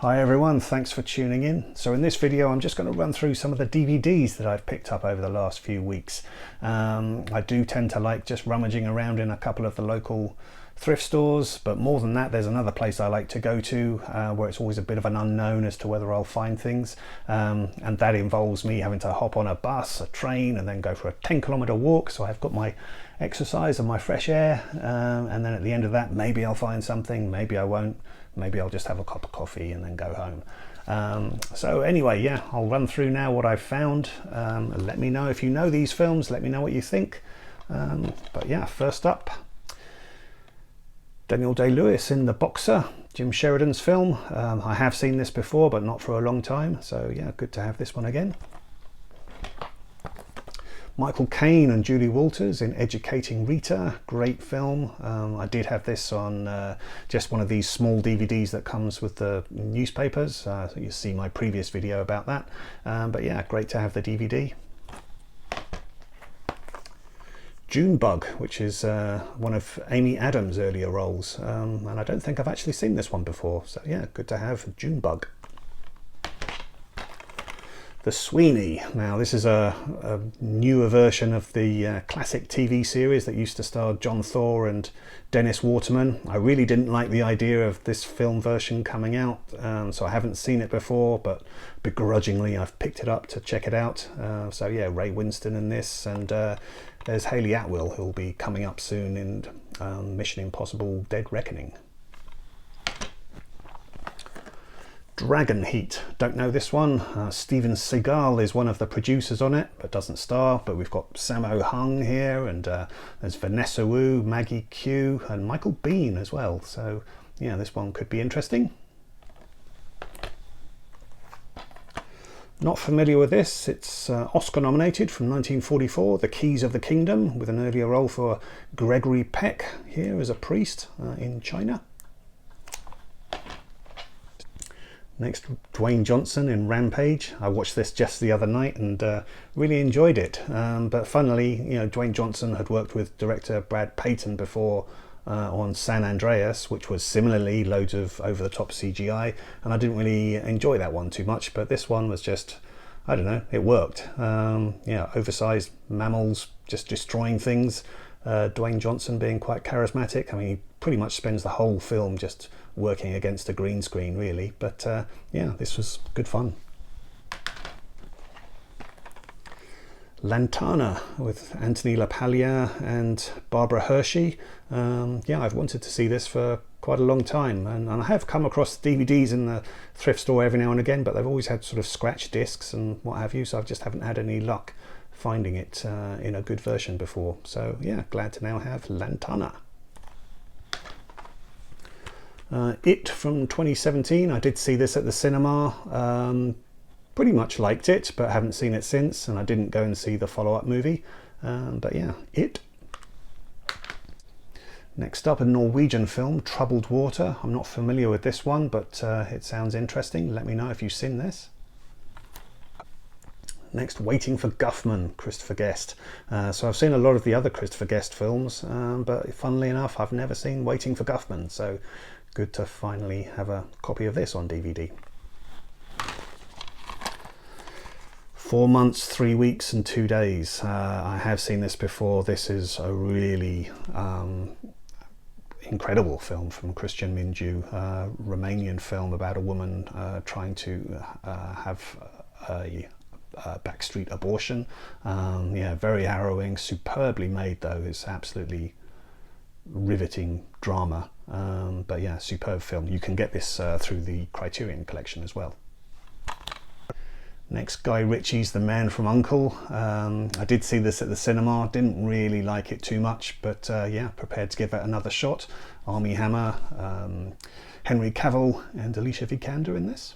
Hi everyone, thanks for tuning in. So in this video I'm just going to run through some of the DVDs that I've picked up over the last few weeks. I do tend to like just rummaging around in a couple of the local thrift stores, but more than that there's another place I like to go to where it's always a bit of an unknown as to whether I'll find things, and that involves me having to hop on a bus, a train, and then go for a 10-kilometer walk. So I've got my exercise and my fresh air, and then at the end of that maybe I'll find something, maybe I won't. Maybe I'll just have a cup of coffee and then go home. So anyway, yeah, I'll run through now what I've found. Let me know if you know these films, let me know what you think. But yeah, first up, Daniel Day-Lewis in The Boxer, Jim Sheridan's film. I have seen this before, but not for a long time. So yeah, good to have this one again. Michael Caine and Julie Walters in Educating Rita, great film. I did have this on just one of these small DVDs that comes with the newspapers, so you see my previous video about that. But yeah, great to have the DVD. Junebug, which is one of Amy Adams' earlier roles, and I don't think I've actually seen this one before, so yeah, good to have Junebug. The Sweeney. Now this is a newer version of the classic TV series that used to star John Thor and Dennis Waterman. I really didn't like the idea of this film version coming out, so I haven't seen it before, but begrudgingly I've picked it up to check it out. So yeah, Ray Winstone in this, and there's Hayley Atwell who'll be coming up soon in Mission Impossible Dead Reckoning. Dragon Heat, don't know this one. Steven Seagal is one of the producers on it, but doesn't star. But we've got Sammo Hung here, and there's Vanessa Wu, Maggie Q, and Michael Biehn as well. So yeah, this one could be interesting. Not familiar with this. It's Oscar nominated from 1944, The Keys of the Kingdom, with an earlier role for Gregory Peck here as a priest in China. Next, Dwayne Johnson in Rampage. I watched this just the other night and really enjoyed it. But funnily, you know, Dwayne Johnson had worked with director Brad Peyton before on San Andreas, which was similarly loads of over-the-top CGI, and I didn't really enjoy that one too much. But this one was just, I don't know, it worked. Yeah, oversized mammals just destroying things. Dwayne Johnson being quite charismatic. I mean, he pretty much spends the whole film just working against a green screen, really. But yeah, this was good fun. Lantana with Anthony LaPaglia and Barbara Hershey. Yeah, I've wanted to see this for quite a long time, and I have come across DVDs in the thrift store every now and again, but they've always had sort of scratch discs and what have you, so I just haven't had any luck finding it in a good version before. So yeah, glad to now have Lantana. It from 2017, I did see this at the cinema, pretty much liked it, but haven't seen it since, and I didn't go and see the follow-up movie, but yeah, It. Next up, a Norwegian film, Troubled Water. I'm not familiar with this one, but it sounds interesting. Let me know if you've seen this. Next, Waiting for Guffman, Christopher Guest. So I've seen a lot of the other Christopher Guest films, but funnily enough, I've never seen Waiting for Guffman, so good to finally have a copy of this on DVD. 4 months, 3 weeks and 2 days. I have seen this before. This is a really incredible film from Christian Minju, Romanian film about a woman trying to have a backstreet abortion. Yeah, very harrowing, superbly made though. It's absolutely riveting drama, but yeah, superb film. You can get this through the Criterion collection as well. Next, Guy Ritchie's The Man from U.N.C.L.E. I did see this at the cinema, didn't really like it too much, but yeah, prepared to give it another shot. Armie Hammer, Henry Cavill and Alicia Vikander in this.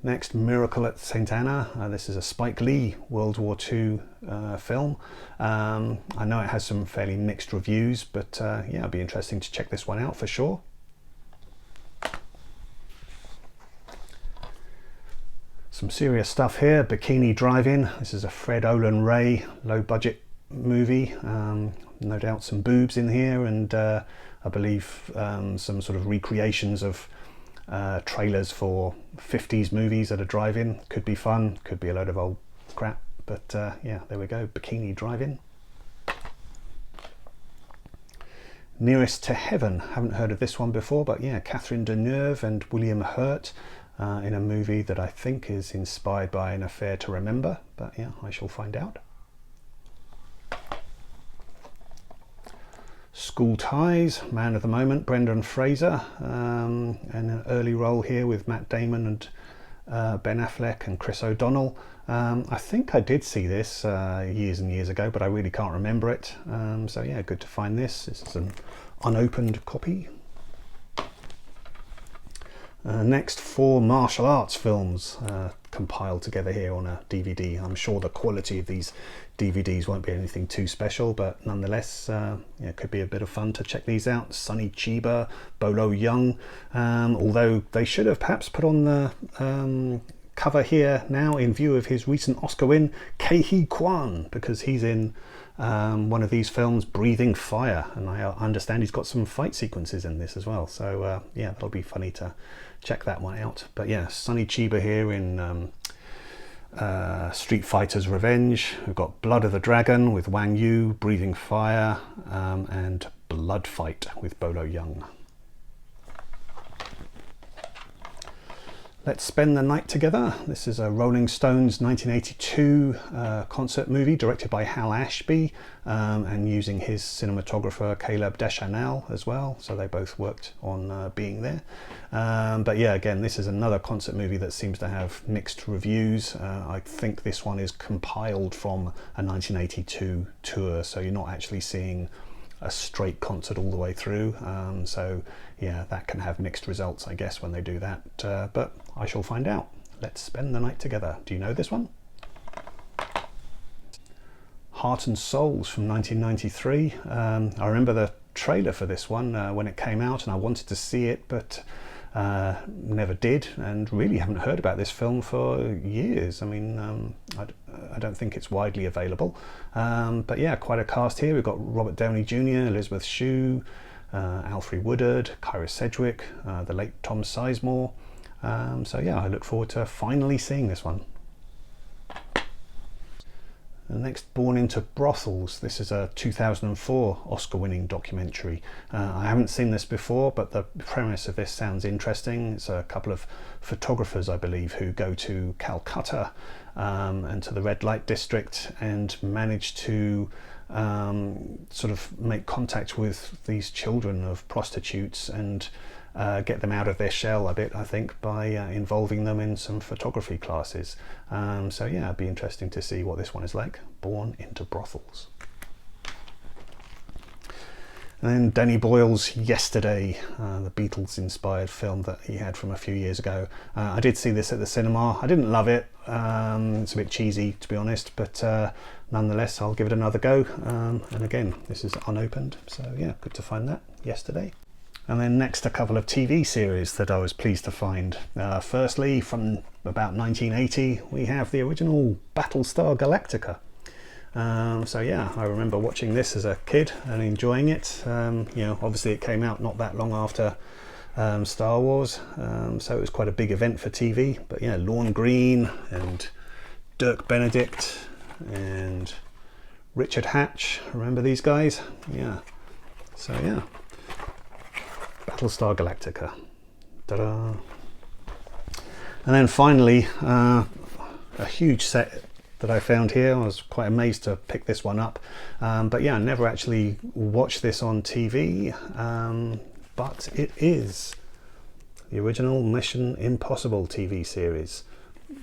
Next, Miracle at St. Anna. This is a Spike Lee World War II film. I know it has some fairly mixed reviews, but yeah, it'll be interesting to check this one out for sure. Some serious stuff here, Bikini Drive-In. This is a Fred Olen Ray low budget movie. No doubt some boobs in here, and I believe some sort of recreations of trailers for 50s movies at a drive-in. Could be fun, could be a load of old crap, but yeah, there we go, Bikini Drive-In. Nearest to Heaven, haven't heard of this one before, but yeah, Catherine Deneuve and William Hurt in a movie that I think is inspired by An Affair to Remember, but yeah, I shall find out. School Ties, Man of the Moment, Brendan Fraser, and an early role here with Matt Damon and Ben Affleck and Chris O'Donnell. I think I did see this years and years ago, but I really can't remember it. So yeah, good to find this. This is an unopened copy. Next, 4 martial arts films compiled together here on a DVD. I'm sure the quality of these DVDs won't be anything too special, but nonetheless, yeah, it could be a bit of fun to check these out. Sonny Chiba, Bolo Yeung, although they should have perhaps put on the cover here now, in view of his recent Oscar win, Ke-Huy Quan, because he's in one of these films, Breathing Fire, and I understand he's got some fight sequences in this as well, so yeah, that'll be funny to check that one out. But yeah, Sonny Chiba here in Street Fighter's Revenge. We've got Blood of the Dragon with Wang Yu, Breathing Fire, and Blood Fight with Bolo Yeung. Let's Spend the Night Together. This is a Rolling Stones 1982 concert movie directed by Hal Ashby and using his cinematographer Caleb Deschanel as well. So they both worked on Being There. But yeah, again, this is another concert movie that seems to have mixed reviews. I think this one is compiled from a 1982 tour, so you're not actually seeing a straight concert all the way through, so yeah, that can have mixed results, I guess, when they do that, but I shall find out. Let's Spend the Night Together. Do you know this one? Heart and Souls from 1993. I remember the trailer for this one when it came out, and I wanted to see it, but never did, and really haven't heard about this film for years. I mean, I don't think it's widely available, but yeah, quite a cast here. We've got Robert Downey Jr., Elizabeth Shue, Alfre Woodard, Kyra Sedgwick, the late Tom Sizemore. So yeah, I look forward to finally seeing this one. The next, Born into Brothels. This is a 2004 Oscar-winning documentary. I haven't seen this before, but the premise of this sounds interesting. It's a couple of photographers, I believe, who go to Calcutta and to the red light district and manage to sort of make contact with these children of prostitutes and get them out of their shell a bit, I think, by involving them in some photography classes. So yeah, it'd be interesting to see what this one is like. Born into Brothels. And then Danny Boyle's Yesterday, the Beatles inspired film that he had from a few years ago. I did see this at the cinema. I didn't love it. It's a bit cheesy, to be honest, but nonetheless, I'll give it another go. And again, this is unopened, so yeah, good to find that. Yesterday. And then next, a couple of TV series that I was pleased to find. Firstly, from about 1980, we have the original Battlestar Galactica. So yeah, I remember watching this as a kid and enjoying it. You know, obviously it came out not that long after Star Wars, so it was quite a big event for TV. But yeah, Lorne Greene and Dirk Benedict and Richard Hatch. Remember these guys? Yeah. So yeah. Battlestar Galactica. Ta-da! And then finally, a huge set that I found here. I was quite amazed to pick this one up. But yeah, I never actually watched this on TV, but it is the original Mission Impossible TV series.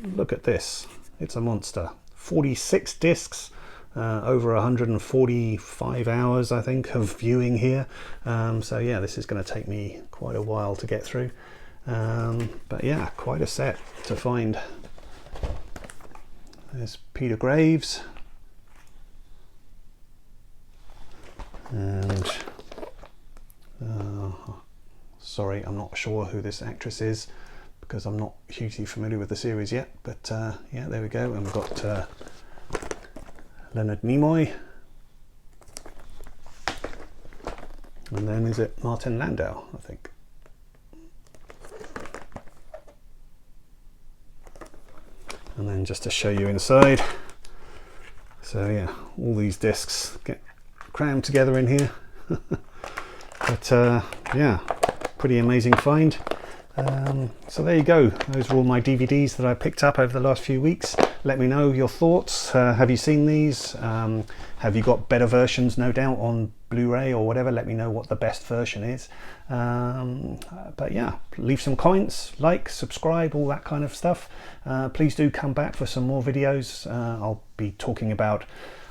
Look at this. It's a monster. 46 discs. Over 145 hours, I think, of viewing here. So yeah, this is going to take me quite a while to get through. But yeah, quite a set to find. There's Peter Graves. And sorry, I'm not sure who this actress is because I'm not hugely familiar with the series yet. But yeah, there we go. And we've got Leonard Nimoy, and then is it Martin Landau, I think. And then just to show you inside, so yeah, all these discs get crammed together in here. But yeah, pretty amazing find. So there you go, those are all my DVDs that I picked up over the last few weeks. Let me know your thoughts. Have you seen these? Have you got better versions, no doubt, on Blu-ray or whatever? Let me know what the best version is. But yeah, leave some comments, like, subscribe, all that kind of stuff. Please do come back for some more videos. I'll be talking about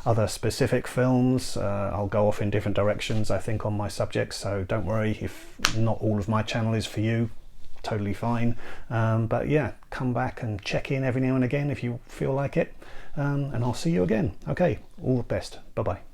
other specific films. I'll go off in different directions, I think, on my subjects, so don't worry if not all of my channel is for you. Totally fine. But yeah, come back and check in every now and again if you feel like it, and I'll see you again. Okay, all the best. Bye bye.